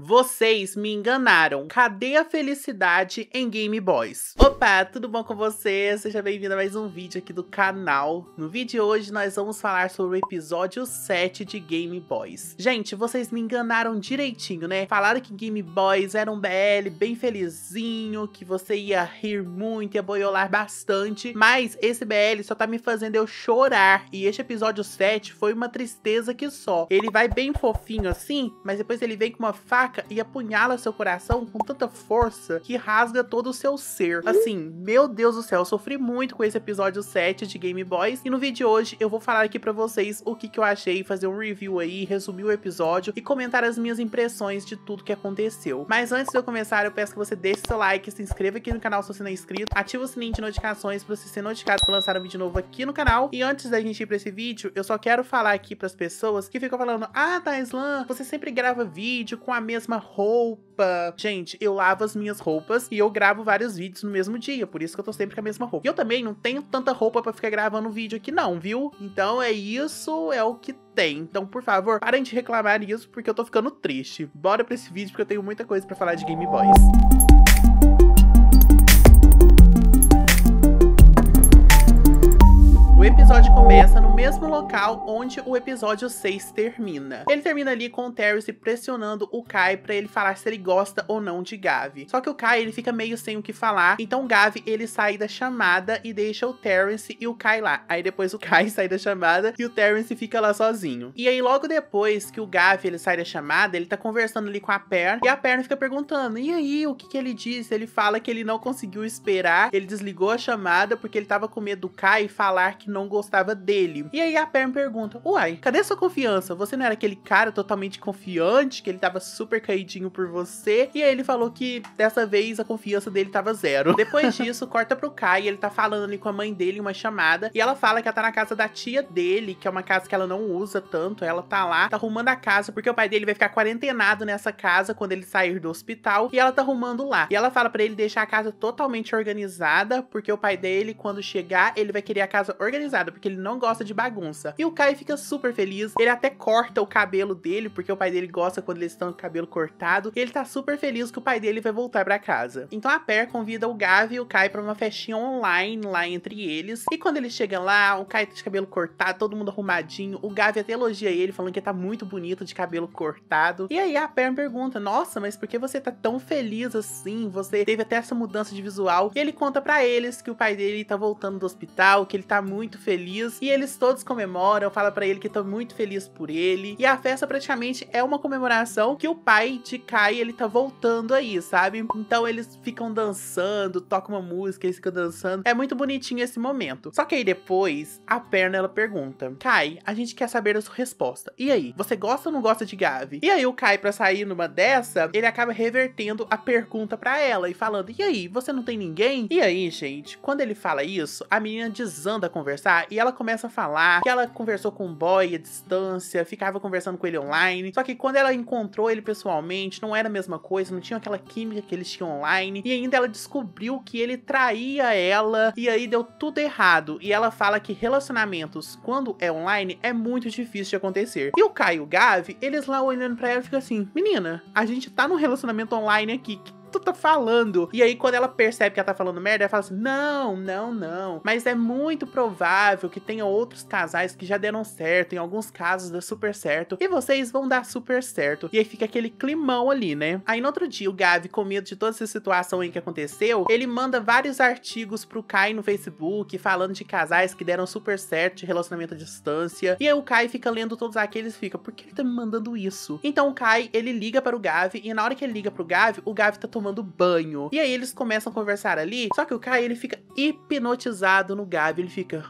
Vocês me enganaram. Cadê a felicidade em Game Boys? Opa, tudo bom com você? Seja bem-vindo a mais um vídeo aqui do canal. No vídeo de hoje nós vamos falar sobre o episódio 7 de Game Boys. Gente, vocês me enganaram direitinho, né? Falaram que Game Boys era um BL bem felizinho, que você ia rir muito, ia boiolar bastante, mas esse BL só tá me fazendo eu chorar. E este episódio 7 foi uma tristeza que só. Ele vai bem fofinho assim, mas depois ele vem com uma faca e apunhala seu coração com tanta força que rasga todo o seu ser. Assim, meu Deus do céu, eu sofri muito com esse episódio 7 de Game Boys. E no vídeo de hoje eu vou falar aqui pra vocês o que eu achei, fazer um review aí, resumir o episódio e comentar as minhas impressões de tudo que aconteceu. Mas antes de eu começar, eu peço que você deixe seu like, se inscreva aqui no canal se você não é inscrito, ativa o sininho de notificações pra você ser notificado por lançar um vídeo novo aqui no canal. E antes da gente ir pra esse vídeo, eu só quero falar aqui pras pessoas que ficam falando: ah, Taislan, você sempre grava vídeo com a mesma roupa. Gente, eu lavo as minhas roupas e eu gravo vários vídeos no mesmo dia, por isso que eu tô sempre com a mesma roupa. E eu também não tenho tanta roupa pra ficar gravando vídeo aqui não, viu? Então é isso, é o que tem. Então, por favor, parem de reclamar isso, porque eu tô ficando triste. Bora pra esse vídeo, porque eu tenho muita coisa pra falar de Game Boys. O episódio começa no mesmo local onde o episódio 6 termina. Ele termina ali com o Terrence pressionando o Kai pra ele falar se ele gosta ou não de Gavi. Só que o Kai, ele fica meio sem o que falar, então o Gavi, ele sai da chamada e deixa o Terrence e o Kai lá. Aí depois o Kai sai da chamada e o Terrence fica lá sozinho. E aí logo depois que o Gavi, ele sai da chamada, ele tá conversando ali com a Pern, e a Pern fica perguntando: e aí, o que ele disse? Ele fala que ele não conseguiu esperar, ele desligou a chamada porque ele tava com medo do Kai falar que não gostava dele. E aí a Pern pergunta: uai, cadê sua confiança? Você não era aquele cara totalmente confiante, que ele tava super caidinho por você? E aí ele falou que dessa vez a confiança dele tava zero. Depois disso, corta pro Kai, ele tá falando ali com a mãe dele em uma chamada, e ela fala que ela tá na casa da tia dele, que é uma casa que ela não usa tanto. Ela tá lá, tá arrumando a casa, porque o pai dele vai ficar quarentenado nessa casa quando ele sair do hospital, e ela tá arrumando lá. E ela fala pra ele deixar a casa totalmente organizada, porque o pai dele, quando chegar, ele vai querer a casa organizada, porque ele não gosta de bagunça. E o Kai fica super feliz, ele até corta o cabelo dele, porque o pai dele gosta quando eles estão com o cabelo cortado, e ele tá super feliz que o pai dele vai voltar pra casa. Então a Per convida o Gavi e o Kai pra uma festinha online lá entre eles, e quando ele chega lá, o Kai tá de cabelo cortado, todo mundo arrumadinho, o Gavi até elogia ele, falando que tá muito bonito de cabelo cortado. E aí a Per pergunta: nossa, mas por que você tá tão feliz assim? Você teve até essa mudança de visual. E ele conta pra eles que o pai dele tá voltando do hospital, que ele tá muito feliz, e eles todos comemoram, fala pra ele que tá muito feliz por ele, e a festa praticamente é uma comemoração que o pai de Kai, ele tá voltando aí, sabe? Então eles ficam dançando, tocam uma música, eles ficam dançando, é muito bonitinho esse momento. Só que aí depois, a Perna, ela pergunta: Kai, a gente quer saber a sua resposta, e aí, você gosta ou não gosta de Gavi? E aí o Kai, pra sair numa dessa, ele acaba revertendo a pergunta pra ela e falando: e aí, você não tem ninguém? E aí, gente, quando ele fala isso, a menina desanda a conversar, e ela começa a falar que ela conversou com um boy à distância, ficava conversando com ele online, só que quando ela encontrou ele pessoalmente, não era a mesma coisa, não tinha aquela química que eles tinham online, e ainda ela descobriu que ele traía ela, e aí deu tudo errado. E ela fala que relacionamentos, quando é online, é muito difícil de acontecer. E o Kai e o Gavi, eles lá olhando pra ela, ficam assim: menina, a gente tá num relacionamento online aqui, tu tá falando? E aí quando ela percebe que ela tá falando merda, ela fala assim: não, não, não, mas é muito provável que tenha outros casais que já deram certo, em alguns casos dá super certo, e vocês vão dar super certo. E aí fica aquele climão ali, né? Aí no outro dia, o Gavi, com medo de toda essa situação aí que aconteceu, ele manda vários artigos pro Kai no Facebook, falando de casais que deram super certo, de relacionamento à distância, e aí o Kai fica lendo todos aqueles e fica: por que ele tá me mandando isso? Então o Kai, ele liga para o Gavi, e na hora que ele liga pro Gavi, o Gavi tá tomando banho. E aí eles começam a conversar ali, só que o Kai, ele fica hipnotizado no Gavi, ele fica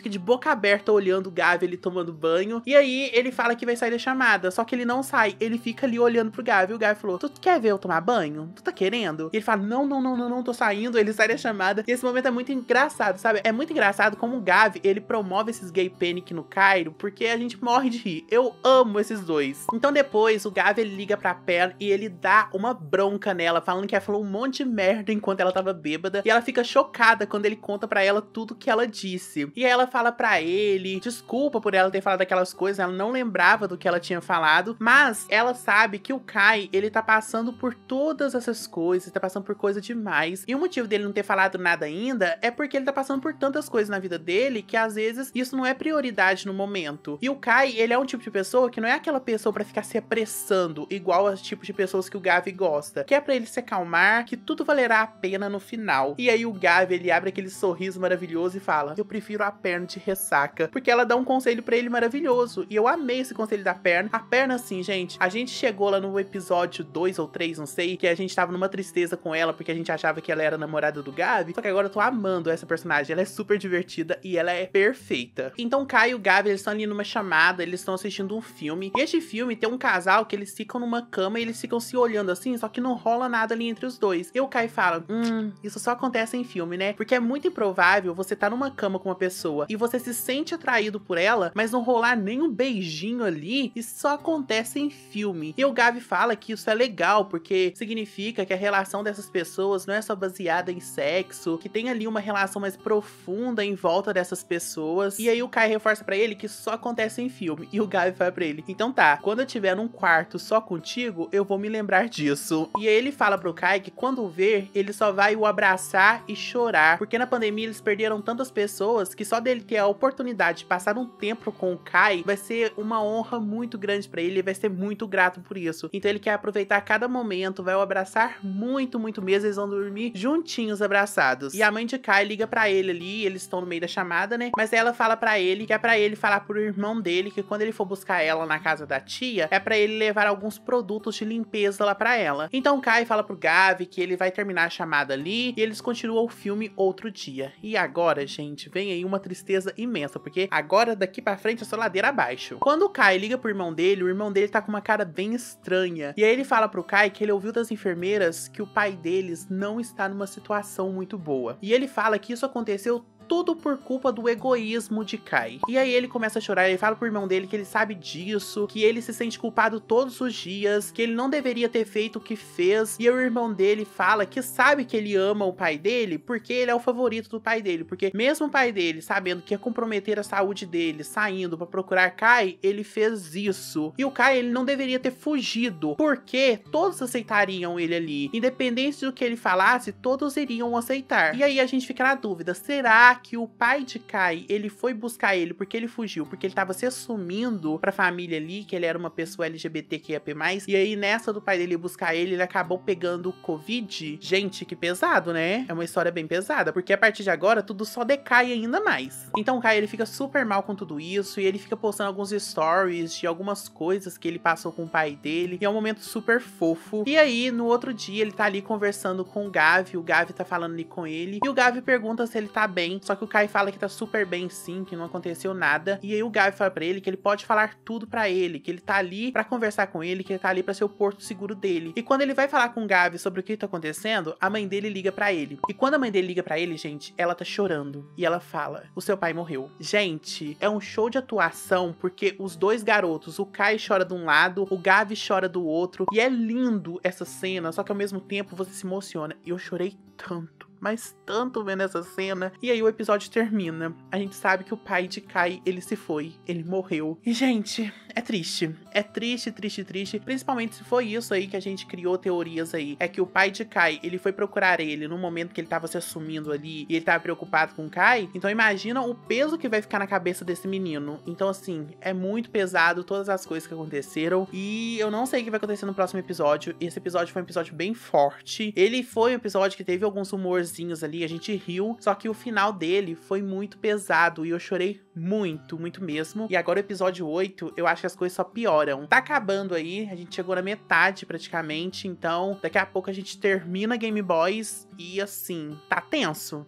de boca aberta olhando o Gavi, ele tomando banho. E aí ele fala que vai sair da chamada, só que ele não sai, ele fica ali olhando pro Gavi. E o Gavi falou: tu quer ver eu tomar banho? Tu tá querendo? E ele fala: não, não, não, não, não, tô saindo. Ele sai da chamada, e esse momento é muito engraçado, sabe? É muito engraçado como o Gavi, ele promove esses gay panic no Cairo, porque a gente morre de rir. Eu amo esses dois. Então depois, o Gavi, ele liga pra Pern e ele dá uma bronca nela, falando que ela falou um monte de merda enquanto ela tava bêbada, e ela fica chocada quando ele conta pra ela tudo que ela disse. E aí ela ela fala pra ele, desculpa por ela ter falado aquelas coisas, ela não lembrava do que ela tinha falado, mas ela sabe que o Kai, ele tá passando por todas essas coisas, tá passando por coisa demais, e o motivo dele não ter falado nada ainda é porque ele tá passando por tantas coisas na vida dele que às vezes isso não é prioridade no momento. E o Kai, ele é um tipo de pessoa que não é aquela pessoa pra ficar se apressando, igual aos tipos de pessoas que o Gavi gosta, que é pra ele se acalmar, que tudo valerá a pena no final. E aí o Gavi, ele abre aquele sorriso maravilhoso e fala, eu prefiro a perna de ressaca, porque ela dá um conselho pra ele maravilhoso, e eu amei esse conselho da perna. A perna, assim, gente, a gente chegou lá no episódio 2 ou 3, não sei, que a gente tava numa tristeza com ela, porque a gente achava que ela era namorada do Gavi, só que agora eu tô amando essa personagem, ela é super divertida e ela é perfeita. Então o Kai e o Gavi, eles estão ali numa chamada, eles estão assistindo um filme, e este filme tem um casal que eles ficam numa cama e eles ficam se olhando assim, só que não rola nada ali entre os dois. E o Kai fala, isso só acontece em filme, né? Porque é muito improvável você tá numa cama com uma pessoa e você se sente atraído por ela, mas não rolar nem um beijinho ali, isso só acontece em filme. E o Gavi fala que isso é legal, porque significa que a relação dessas pessoas não é só baseada em sexo, que tem ali uma relação mais profunda em volta dessas pessoas. E aí o Kai reforça pra ele que isso só acontece em filme. E o Gavi fala pra ele, então tá, quando eu tiver num quarto só contigo, eu vou me lembrar disso. E aí ele fala pro Kai que quando ver, ele só vai o abraçar e chorar, porque na pandemia eles perderam tantas pessoas que só dele ter a oportunidade de passar um tempo com o Kai vai ser uma honra muito grande pra ele, vai ser muito grato por isso. Então ele quer aproveitar cada momento, vai o abraçar muito, muito mesmo, eles vão dormir juntinhos abraçados. E a mãe de Kai liga pra ele ali, eles estão no meio da chamada, né? Mas ela fala pra ele que é pra ele falar pro irmão dele que quando ele for buscar ela na casa da tia, é pra ele levar alguns produtos de limpeza lá pra ela. Então Kai fala pro Gavi que ele vai terminar a chamada ali e eles continuam o filme outro dia. E agora, gente, vem aí uma tristeza imensa, porque agora daqui pra frente é só ladeira abaixo. Quando o Kai liga pro irmão dele, o irmão dele tá com uma cara bem estranha. E aí ele fala pro Kai que ele ouviu das enfermeiras que o pai deles não está numa situação muito boa. E ele fala que isso aconteceu tudo por culpa do egoísmo de Kai. E aí ele começa a chorar, ele fala pro irmão dele que ele sabe disso, que ele se sente culpado todos os dias, que ele não deveria ter feito o que fez. E aí o irmão dele fala que sabe que ele ama o pai dele porque ele é o favorito do pai dele, porque mesmo o pai dele sabendo que ia comprometer a saúde dele, saindo pra procurar Kai, ele fez isso. E o Kai, ele não deveria ter fugido, porque todos aceitariam ele ali. Independente do que ele falasse, todos iriam aceitar. E aí a gente fica na dúvida, será que o pai de Kai, ele foi buscar ele porque ele fugiu, porque ele tava se assumindo pra família ali, que ele era uma pessoa LGBTQIAP+, e aí nessa do pai dele buscar ele, ele acabou pegando o Covid? Gente, que pesado, né? É uma história bem pesada, porque a partir de agora, tudo só decai ainda mais. Então o Kai, ele fica super mal com tudo isso, e ele fica postando alguns stories de algumas coisas que ele passou com o pai dele, e é um momento super fofo. E aí, no outro dia, ele tá ali conversando com o Gavi tá falando ali com ele, e o Gavi pergunta se ele tá bem, só que o Kai fala que tá super bem sim, que não aconteceu nada. E aí o Gavi fala pra ele que ele pode falar tudo pra ele, que ele tá ali pra conversar com ele, que ele tá ali pra ser o porto seguro dele. E quando ele vai falar com o Gavi sobre o que tá acontecendo, a mãe dele liga pra ele. E quando a mãe dele liga pra ele, gente, ela tá chorando. E ela fala, o seu pai morreu. Gente, é um show de atuação, porque os dois garotos, o Kai chora de um lado, o Gavi chora do outro. E é lindo essa cena, só que ao mesmo tempo você se emociona. E eu chorei tanto, mas tanto vendo essa cena. E aí o episódio termina. A gente sabe que o pai de Kai, ele se foi. Ele morreu. E, gente, é triste. É triste, triste, triste. Principalmente se foi isso aí que a gente criou teorias aí. É que o pai de Kai, ele foi procurar ele no momento que ele tava se assumindo ali e ele tava preocupado com o Kai. Então imagina o peso que vai ficar na cabeça desse menino. Então, assim, é muito pesado todas as coisas que aconteceram. E eu não sei o que vai acontecer no próximo episódio. Esse episódio foi um episódio bem forte. Ele foi um episódio que teve alguns humores ali, a gente riu, só que o final dele foi muito pesado e eu chorei muito, muito mesmo. E agora o episódio 8, eu acho que as coisas só pioram. Tá acabando aí, a gente chegou na metade praticamente, então daqui a pouco a gente termina Game Boys e assim, tá tenso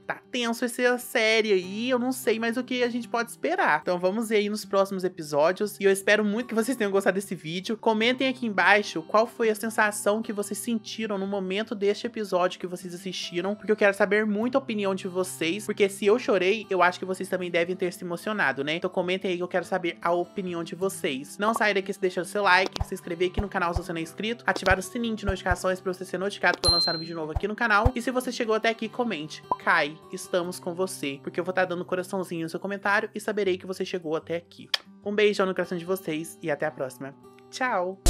essa série aí, eu não sei mais o que a gente pode esperar. Então vamos ver aí nos próximos episódios e eu espero muito que vocês tenham gostado desse vídeo. Comentem aqui embaixo qual foi a sensação que vocês sentiram no momento deste episódio que vocês assistiram, porque eu quero saber muito a opinião de vocês, porque se eu chorei, eu acho que vocês também devem ter se emocionado. apaixonado, né? Então comentem aí que eu quero saber a opinião de vocês. Não saia daqui se deixando seu like, se inscrever aqui no canal se você não é inscrito, ativar o sininho de notificações pra você ser notificado quando eu lançar um vídeo novo aqui no canal. E se você chegou até aqui, comente: Kai, estamos com você, porque eu vou estar dando coraçãozinho no seu comentário e saberei que você chegou até aqui. Um beijão no coração de vocês e até a próxima. Tchau!